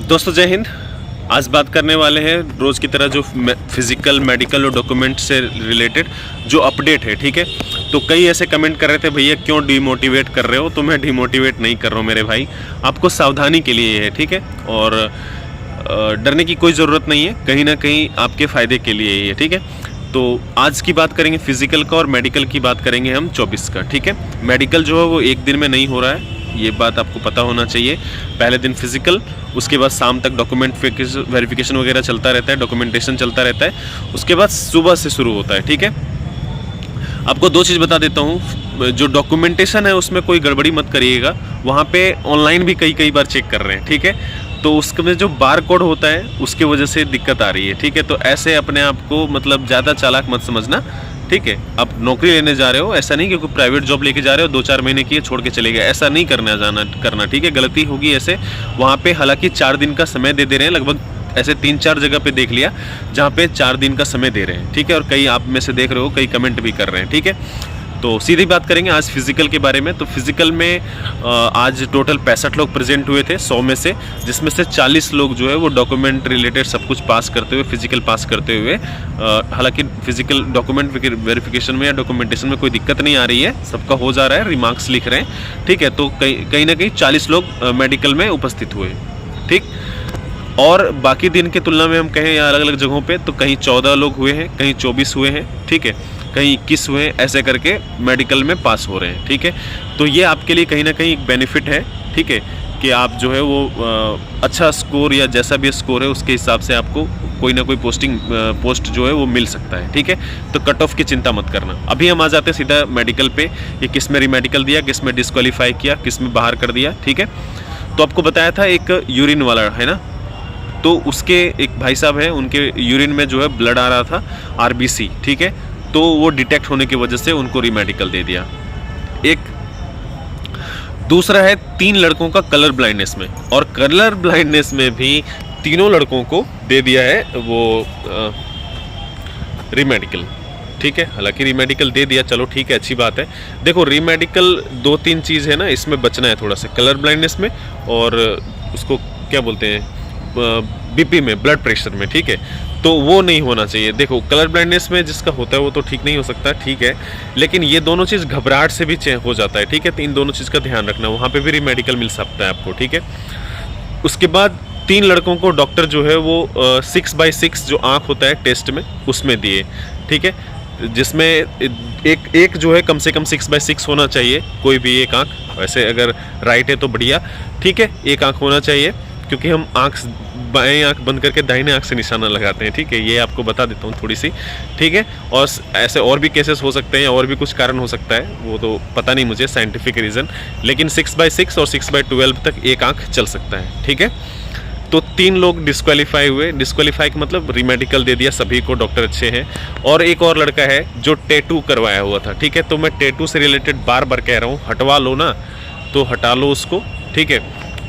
दोस्तों जय हिंद। आज बात करने वाले हैं रोज़ की तरह जो फिज़िकल, मेडिकल और डॉक्यूमेंट से रिलेटेड जो अपडेट है। ठीक है, तो कई ऐसे कमेंट कर रहे थे भैया क्यों डिमोटिवेट कर रहे हो। तो मैं डिमोटिवेट नहीं कर रहा हूँ मेरे भाई, आपको सावधानी के लिए है। ठीक है, और डरने की कोई ज़रूरत नहीं है, कहीं ना कहीं आपके फ़ायदे के लिए ही है। ठीक है, तो आज की बात करेंगे फिज़िकल का और मेडिकल की बात करेंगे हम 24 का। ठीक है, मेडिकल जो है वो एक दिन में नहीं हो रहा है, ये बात आपको पता होना चाहिए। पहले दिन फिज़िकल, उसके बाद शाम तक डॉक्यूमेंट वेरिफिकेशन वगैरह चलता रहता है, डॉक्यूमेंटेशन चलता रहता है, उसके बाद सुबह से शुरू होता है। ठीक है, आपको दो चीज़ बता देता हूँ। जो डॉक्यूमेंटेशन है उसमें कोई गड़बड़ी मत करिएगा, वहाँ पे ऑनलाइन भी कई बार चेक कर रहे हैं। ठीक है, तो उसमें जो बार कोड होता है उसके वजह से दिक्कत आ रही है। ठीक है, तो ऐसे अपने आप को मतलब ज़्यादा चालाक मत समझना। ठीक है, आप नौकरी लेने जा रहे हो, ऐसा नहीं कि कोई प्राइवेट जॉब लेके जा रहे हो 2-4 महीने की छोड़ के चले गए, ऐसा नहीं करना। ठीक है, गलती होगी ऐसे। वहाँ पे हालांकि 4 दिन का समय दे रहे हैं, लगभग ऐसे 3-4 जगह पे देख लिया जहाँ पे 4 दिन का समय दे रहे हैं। ठीक है, और कई आप में से देख रहे हो कई कमेंट भी कर रहे हैं। ठीक है, तो सीधी बात करेंगे आज फिज़िकल के बारे में। तो फिज़िकल में आज टोटल 65 लोग प्रेजेंट हुए थे 100 में से, जिसमें से 40 लोग जो है वो डॉक्यूमेंट रिलेटेड सब कुछ पास करते हुए, फिज़िकल पास करते हुए। हालांकि फिज़िकल डॉक्यूमेंट वेरिफिकेशन में या डॉक्यूमेंटेशन में कोई दिक्कत नहीं आ रही है, सबका हो जा रहा है, रिमार्क्स लिख रहे हैं। ठीक है, तो कहीं ना कहीं 40 लोग मेडिकल में उपस्थित हुए। ठीक, और बाकी दिन की तुलना में हम कहें या अलग अलग जगहों पे, तो कहीं 14 लोग हुए हैं, कहीं 24 हुए हैं। ठीक है, कहीं 21 हुए, ऐसे करके मेडिकल में पास हो रहे हैं। ठीक है, तो ये आपके लिए कहीं ना कहीं एक बेनिफिट है। ठीक है, कि आप जो है वो अच्छा स्कोर या जैसा भी स्कोर है उसके हिसाब से आपको कोई ना कोई पोस्ट जो है वो मिल सकता है। ठीक है, तो कट ऑफ की चिंता मत करना। अभी हम आ जाते हैं सीधा मेडिकल पे, ये किस में रीमेडिकल दिया, किस में डिस्क्वालीफाई किया, किस में बाहर कर दिया। ठीक है, तो आपको बताया था एक यूरिन वाला है ना, तो उसके एक भाई साहब हैं, उनके यूरिन में जो है ब्लड आ रहा था, RBC। ठीक है, तो वो डिटेक्ट होने की वजह से उनको रीमेडिकल दे दिया। एक दूसरा है 3 लड़कों का कलर ब्लाइंडनेस में, और कलर ब्लाइंडनेस में भी तीनों लड़कों को दे दिया है वो रीमेडिकल। ठीक है, हालांकि रीमेडिकल दे दिया, चलो ठीक है, अच्छी बात है। देखो रीमेडिकल 2-3 चीज़ है ना, इसमें बचना है थोड़ा सा, कलर ब्लाइंडनेस में और उसको क्या बोलते हैं BP में, ब्लड प्रेशर में। ठीक है, तो वो नहीं होना चाहिए। देखो कलर ब्लाइंडनेस में जिसका होता है वो तो ठीक नहीं हो सकता, ठीक है, लेकिन ये दोनों चीज़ घबराहट से भी हो जाता है। ठीक है, तो इन दोनों चीज़ का ध्यान रखना, वहाँ पे भी रीमेडिकल मिल सकता है आपको। ठीक है, उसके बाद 3 लड़कों को डॉक्टर जो है वो 6/6 जो आँख होता है टेस्ट में उसमें दिए। ठीक है, जिसमें एक जो है कम से कम 6/6 होना चाहिए, कोई भी एक आँख। वैसे अगर राइट है तो बढ़िया, ठीक है, एक आँख होना चाहिए, क्योंकि हम बाएं आँख बंद करके दाहिने आँख से निशाना लगाते हैं। ठीक है, ये आपको बता देता हूँ थोड़ी सी। ठीक है, और ऐसे और भी केसेस हो सकते हैं, और भी कुछ कारण हो सकता है, वो तो पता नहीं मुझे साइंटिफिक रीज़न, लेकिन 6/6 और 6/12 तक एक आँख चल सकता है। ठीक है, तो 3 लोग डिस्क्वालीफाई हुए। डिस्क्वालीफाई का मतलब रीमेडिकल दे दिया सभी को, डॉक्टर अच्छे हैं। और एक और लड़का है जो टैटू करवाया हुआ था। ठीक है, तो मैं टैटू से रिलेटेड बार बार कह रहा हूँ, हटवा लो ना, तो हटा लो उसको। ठीक है,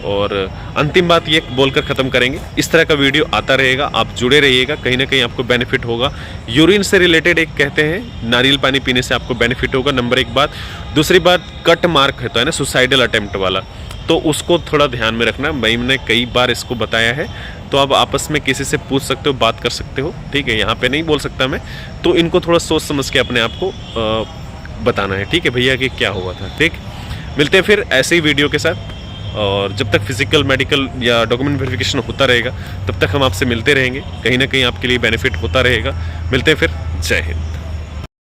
और अंतिम बात ये बोलकर ख़त्म करेंगे, इस तरह का वीडियो आता रहेगा, आप जुड़े रहिएगा, कहीं ना कहीं आपको बेनिफिट होगा। यूरिन से रिलेटेड एक कहते हैं नारियल पानी पीने से आपको बेनिफिट होगा, नंबर 1 बात। दूसरी बात, कट मार्क होता है ना सुसाइडल अटेम्प्ट वाला, तो उसको थोड़ा ध्यान में रखना। भाई मैंने कई बार इसको बताया है, तो आप आपस में किसी से पूछ सकते हो, बात कर सकते हो। ठीक है, यहाँ पे नहीं बोल सकता मैं, तो इनको थोड़ा सोच समझ के अपने आप को बताना है। ठीक है भैया कि क्या हुआ था। ठीक, मिलते हैं फिर ऐसे ही वीडियो के साथ, और जब तक फिज़िकल, मेडिकल या डॉक्यूमेंट वेरिफिकेशन होता रहेगा तब तक हम आपसे मिलते रहेंगे, कहीं ना कहीं आपके लिए बेनिफिट होता रहेगा। मिलते हैं फिर, जय हिंद।